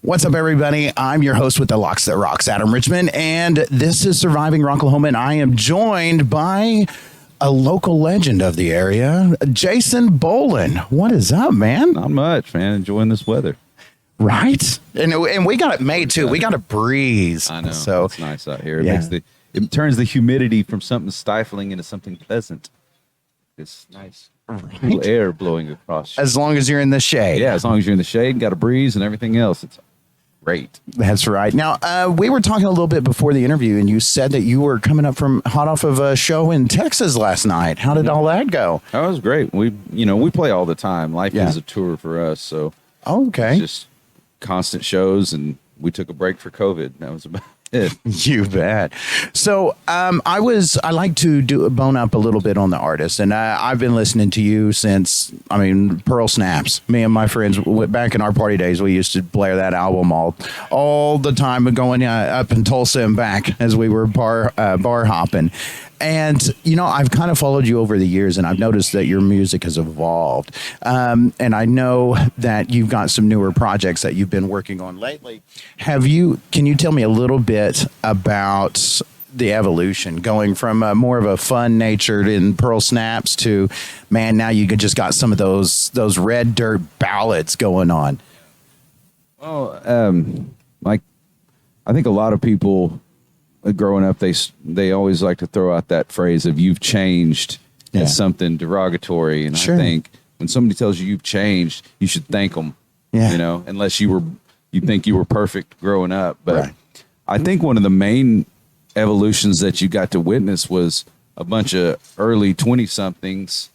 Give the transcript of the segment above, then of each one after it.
What's up, everybody? I'm your host with the Locks That Rocks, Adam Richmond, and this is Surviving Rocklahoma, and I am joined by a local legend of the area, Jason Boland. What is up, man? Not much, man. Enjoying this weather. Right? And we got it made, too. We got a breeze. I know. So it's nice out here. It turns the humidity from something stifling into something pleasant. It's nice. Cool air blowing across. As long as you're in the shade. Yeah, as long as you're in the shade and got a breeze and everything else, it's great. That's right. Now, we were talking a little bit before the interview, and you said that you were coming up from hot off of a show in Texas last night. How did all that go? That was great. We play all the time. Life is a tour for us, so okay, it's just constant shows, and we took a break for COVID. That was about it. You bet. So I like to bone up a little bit on the artist, and I've been listening to you since, Pearl Snaps. Me and my friends, back in our party days, we used to blare that album all the time, going up in Tulsa and back as we were bar hopping. And, I've kind of followed you over the years, and I've noticed that your music has evolved. And I know that you've got some newer projects that you've been working on lately. Can you tell me a little bit about the evolution, going from more of a fun natured in Pearl Snaps to, man, now you just got some of those red dirt ballads going on? Well, I think a lot of people growing up, they always like to throw out that phrase of "you've changed" as something derogatory, and I think when somebody tells you you've changed, you should thank them. Unless you think you were perfect growing up. But I think one of the main evolutions that you got to witness was a bunch of early 20-somethings,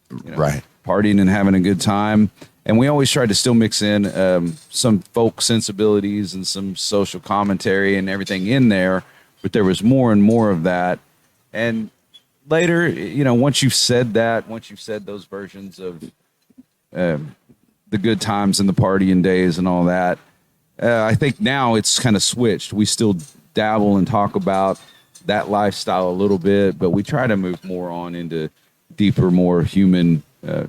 partying and having a good time. And we always tried to still mix in some folk sensibilities and some social commentary and everything in there. But there was more and more of that. And later, once you've said those versions of the good times and the partying days and all that, I think now it's kind of switched. We still dabble and talk about that lifestyle a little bit, but we try to move more on into deeper, more human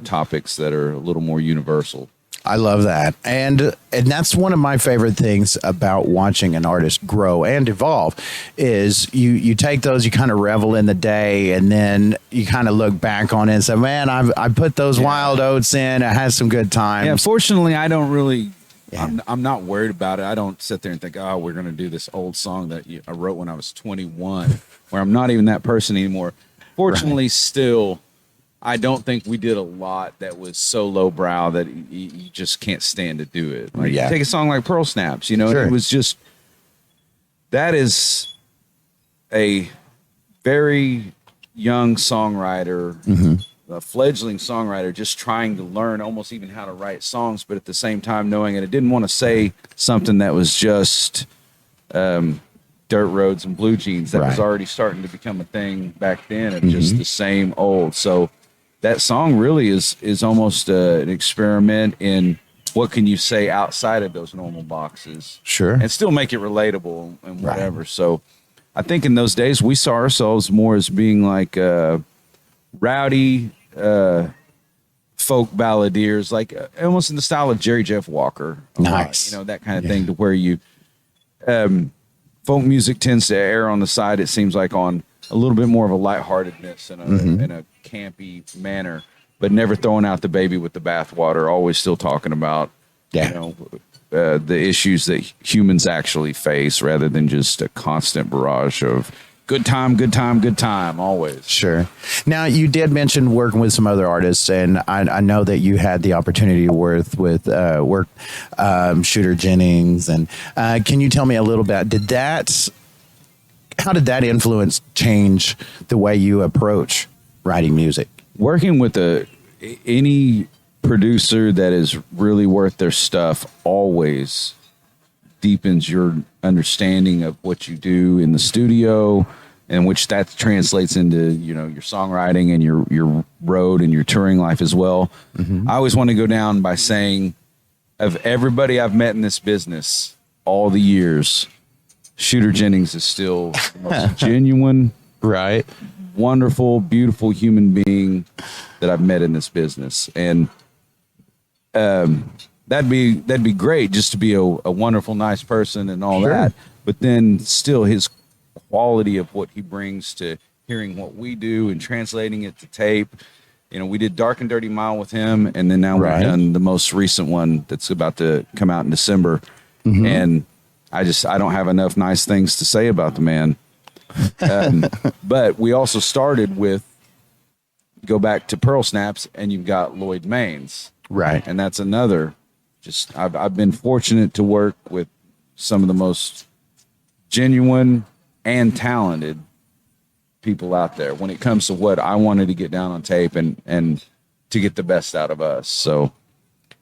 topics that are a little more universal. I love that. And that's one of my favorite things about watching an artist grow and evolve is you take those, you kind of revel in the day, and then you kind of look back on it and say, man, I put those wild oats in. I had some good times. Yeah, fortunately, I don't really, I'm not worried about it. I don't sit there and think, oh, we're going to do this old song that I wrote when I was 21, where I'm not even that person anymore. Fortunately, still, I don't think we did a lot that was so lowbrow that you just can't stand to do it. Take a song like Pearl Snaps, it was just, that is a very young songwriter, a fledgling songwriter, just trying to learn almost even how to write songs, but at the same time knowing it didn't want to say something that was just dirt roads and blue jeans. That was already starting to become a thing back then of just the same old. So that song really is almost an experiment in what can you say outside of those normal boxes. Sure. And still make it relatable and whatever. So I think in those days we saw ourselves more as being like rowdy folk balladeers, like almost in the style of Jerry Jeff Walker. Nice. That kind of thing, to where you folk music tends to err on the side, it seems like, on a little bit more of a lightheartedness and in a campy manner, but never throwing out the baby with the bathwater. Always still talking about the issues that humans actually face, rather than just a constant barrage of good time, good time, good time, always. Sure. Now, you did mention working with some other artists, and I know that you had the opportunity to work with Shooter Jennings. And can you tell me a little bit, how did that influence change the way you approach writing music? Working with any producer that is really worth their stuff always deepens your understanding of what you do in the studio, and which that translates into your songwriting and your road and your touring life as well. I always want to go down by saying, of everybody I've met in this business all the years, Shooter Jennings is still the most genuine, wonderful, beautiful human being that I've met in this business. And that'd be great just to be a wonderful, nice person and all that. But then still his quality of what he brings to hearing what we do and translating it to tape. You know, we did Dark and Dirty Mile with him, and then now we've done the most recent one that's about to come out in December. And I don't have enough nice things to say about the man. But we also started with, go back to Pearl Snaps, and you've got Lloyd Maines. Right. And that's another, I've been fortunate to work with some of the most genuine and talented people out there when it comes to what I wanted to get down on tape and to get the best out of us. So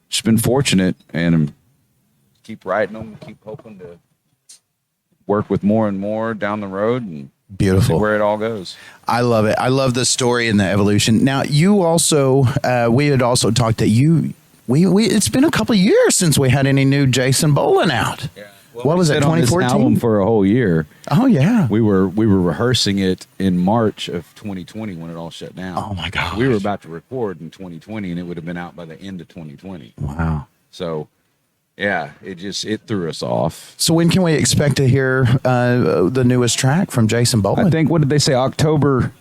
just been fortunate, and keep writing them, keep hoping to work with more and more down the road, and beautiful, see where it all goes. I love it. I love the story and the evolution. Now, you also, we had also talked that it's been a couple of years since we had any new Jason Boland out. Yeah. Well, what was it, 2014? Album for a whole year. Oh yeah, we were rehearsing it in March of 2020 when it all shut down. Oh my gosh, we were about to record in 2020, and it would have been out by the end of 2020. Wow. So yeah, it threw us off. So when can we expect to hear the newest track from Jason Boland? I think, what did they say, October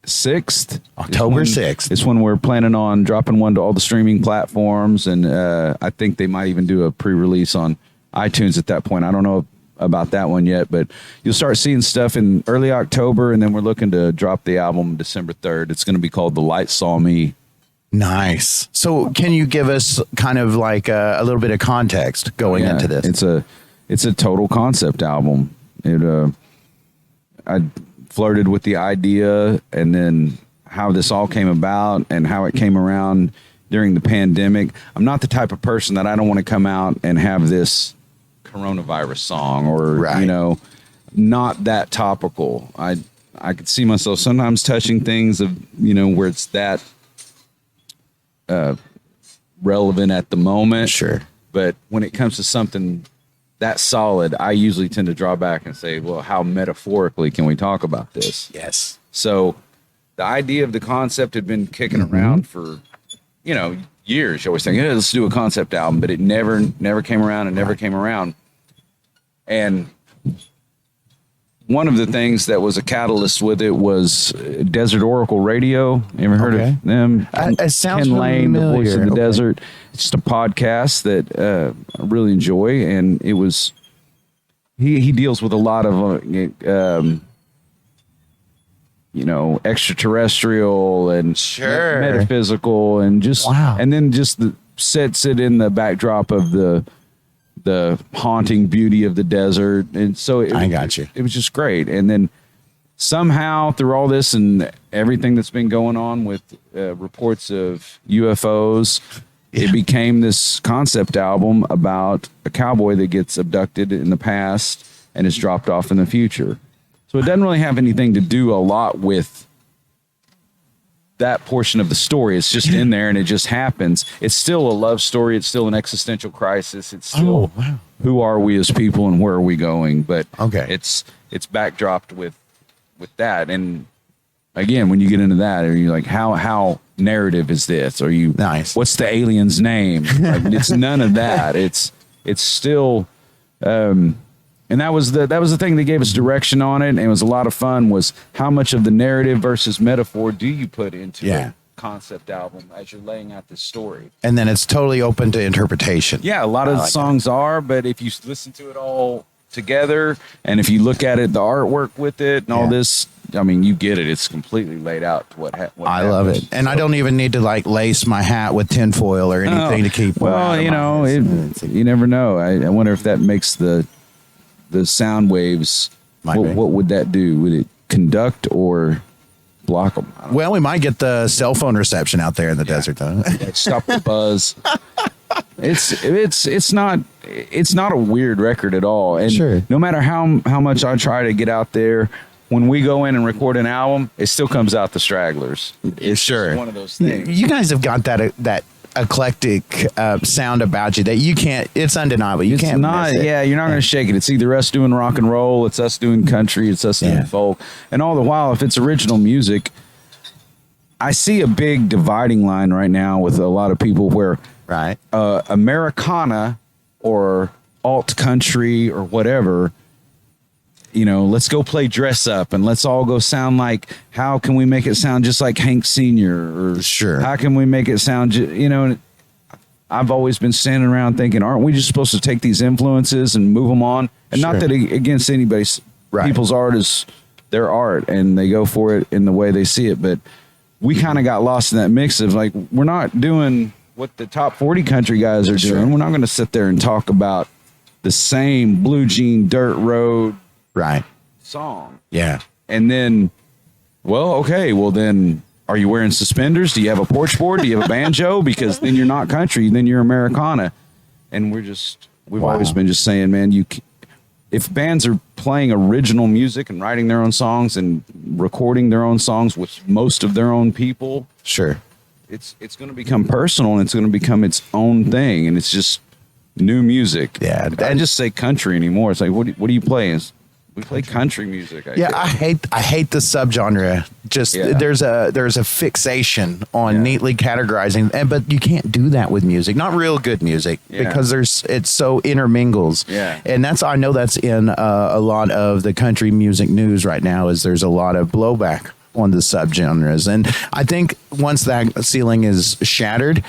6th? October 6th. It's when we're planning on dropping one to all the streaming platforms, and I think they might even do a pre-release on iTunes at that point. I don't know about that one yet, but you'll start seeing stuff in early October, and then we're looking to drop the album December 3rd. It's going to be called The Light Saw Me. Nice. So can you give us kind of like a little bit of context going into this? It's a total concept album. I flirted with the idea, and then how this all came about and how it came around during the pandemic. I'm not the type of person that I don't want to come out and have this coronavirus song or, not that topical. I could see myself sometimes touching things of, where it's that relevant at the moment. Sure. But when it comes to something that solid, I usually tend to draw back and say, well, how metaphorically can we talk about this? Yes. So the idea of the concept had been kicking around for, years. You always think, let's do a concept album, but it never came around and never came around. And one of the things that was a catalyst with it was Desert Oracle Radio. You ever heard of them? It sounds Ken Lane, familiar. the voice of the desert. It's just a podcast that I really enjoy, and it was he deals with a lot of extraterrestrial and metaphysical, and just and then just sets it in the backdrop of the haunting beauty of the desert. And so it was just great. And then somehow through all this and everything that's been going on with reports of UFOs, it became this concept album about a cowboy that gets abducted in the past and is dropped off in the future. So it doesn't really have anything to do a lot with that portion of the story. It's just in there, and it just happens. It's still a love story. It's still an existential crisis. It's still who are we as people and where are we going? But it's backdropped with that. And again, when you get into that, are you like, how narrative is this? Are you what's the alien's name? Like, it's none of that. It's still and that was the thing that gave us direction on it, and it was a lot of fun, was how much of the narrative versus metaphor do you put into a concept album as you're laying out this story. And then it's totally open to interpretation. Yeah, a lot of the songs are, but if you listen to it all together, and if you look at it, the artwork with it and all this, I mean, you get it. It's completely laid out to what I love it. And I don't even need to like lace my hat with tinfoil or anything to keep. Well, you never know. I wonder if that makes the sound waves, what would that do? Would it conduct or block them? Well, we might get the cell phone reception out there in the desert, though. Stop the buzz. It's not a weird record at all. And no matter how much I try to get out there, when we go in and record an album, it still comes out the stragglers. It's one of those things. You guys have got that eclectic sound about you that you can't. It's undeniable. You can't miss it. Yeah, you're not going to shake it. It's either us doing rock and roll, it's us doing country, it's us doing folk, and all the while, if it's original music, I see a big dividing line right now with a lot of people where Right. Americana or alt country or whatever, let's go play dress up and let's all go sound like, how can we make it sound just like Hank Sr. or Sure. how can we make it sound, I've always been standing around thinking, aren't we just supposed to take these influences and move them on? And not that against anybody's, people's art is their art and they go for it in the way they see it. But we kind of got lost in that mix of like, we're not doing what the top 40 country guys are doing. We're not going to sit there and talk about the same Blue Jean Dirt Road song. Yeah. And then, then are you wearing suspenders? Do you have a porch board? Do you have a banjo? Because then you're not country, then you're Americana. And we've always been just saying, man, if bands are playing original music and writing their own songs and recording their own songs with most of their own people, it's going to become personal and it's going to become its own thing. And it's just new music. Yeah. I just say country anymore. It's like, what do you play? We play country music. I hate the subgenre. Just there's a fixation on neatly categorizing, but you can't do that with music. Not real good music because it's so intermingles. Yeah, and I know that's in a lot of the country music news right now. Is there's a lot of blowback on the subgenres, and I think once that ceiling is shattered.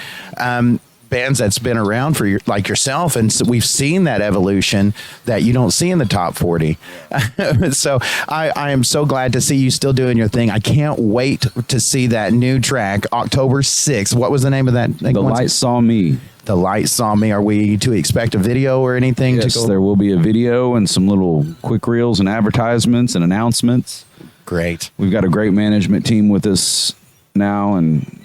Bands that's been around for like yourself, and so we've seen that evolution that you don't see in the top 40. So I am so glad to see you still doing your thing. I can't wait to see that new track October 6th. What was the name of that? The Light Saw Me. The Light Saw Me. Are we to expect a video or anything? Yes, there will be a video and some little quick reels and advertisements and announcements. Great. We've got a great management team with us now, and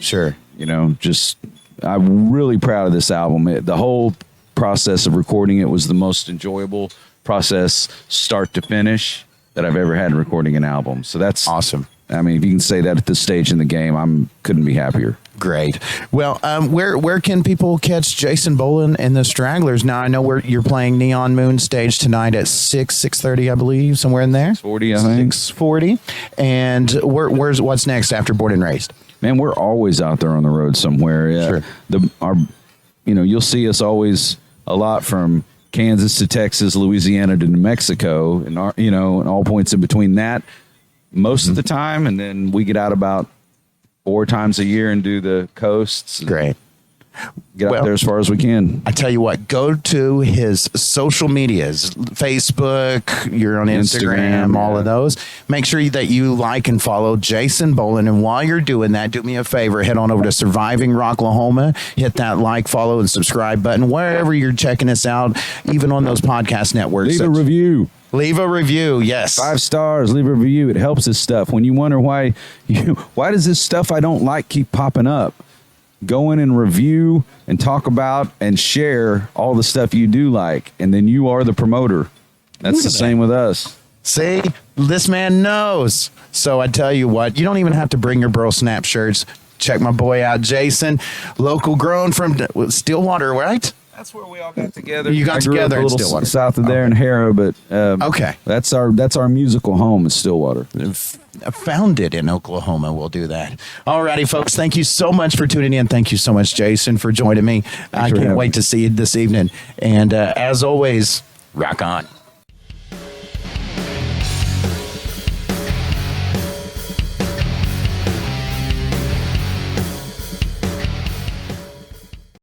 I'm really proud of this album. The whole process of recording it was the most enjoyable process, start to finish, that I've ever had recording an album. So that's awesome. I mean, if you can say that at this stage in the game, couldn't be happier. Great. Well, where can people catch Jason Boland and the Stragglers? Now, I know you're playing Neon Moon stage tonight at 6:30, I believe, somewhere in there. 6:40, I think. 6:40. And what's next after Born and Raised? Man, we're always out there on the road somewhere. Yeah. Sure. You'll see us always a lot from Kansas to Texas, Louisiana to New Mexico, and and all points in between that most of the time. And then we get out about 4 times a year and do the coasts. Great. Get out there as far as we can. I tell you what, go to his social medias, Facebook, you're on Instagram, all of those. Make sure that you like and follow Jason Boland. And while you're doing that, do me a favor, head on over to Surviving Rocklahoma, hit that like, follow, and subscribe button wherever you're checking us out, even on those podcast networks. Leave a review. Leave a review, yes. 5 stars, leave a review. It helps this stuff. When you wonder why does this stuff I don't like keep popping up? Go in and review and talk about and share all the stuff you do like, and then you are the promoter. That's the same with us. See, this man knows. So I tell you what, you don't even have to bring your Burl Snap shirts. Check my boy out, Jason, local grown from Stillwater, right? That's where we all got together. You got together in Stillwater, south of there in Harrow, but okay, that's our musical home is Stillwater. Founded in Oklahoma. We'll do that. All righty, folks. Thank you so much for tuning in. Thank you so much, Jason, for joining me. I can't wait to see you this evening. And as always, rock on.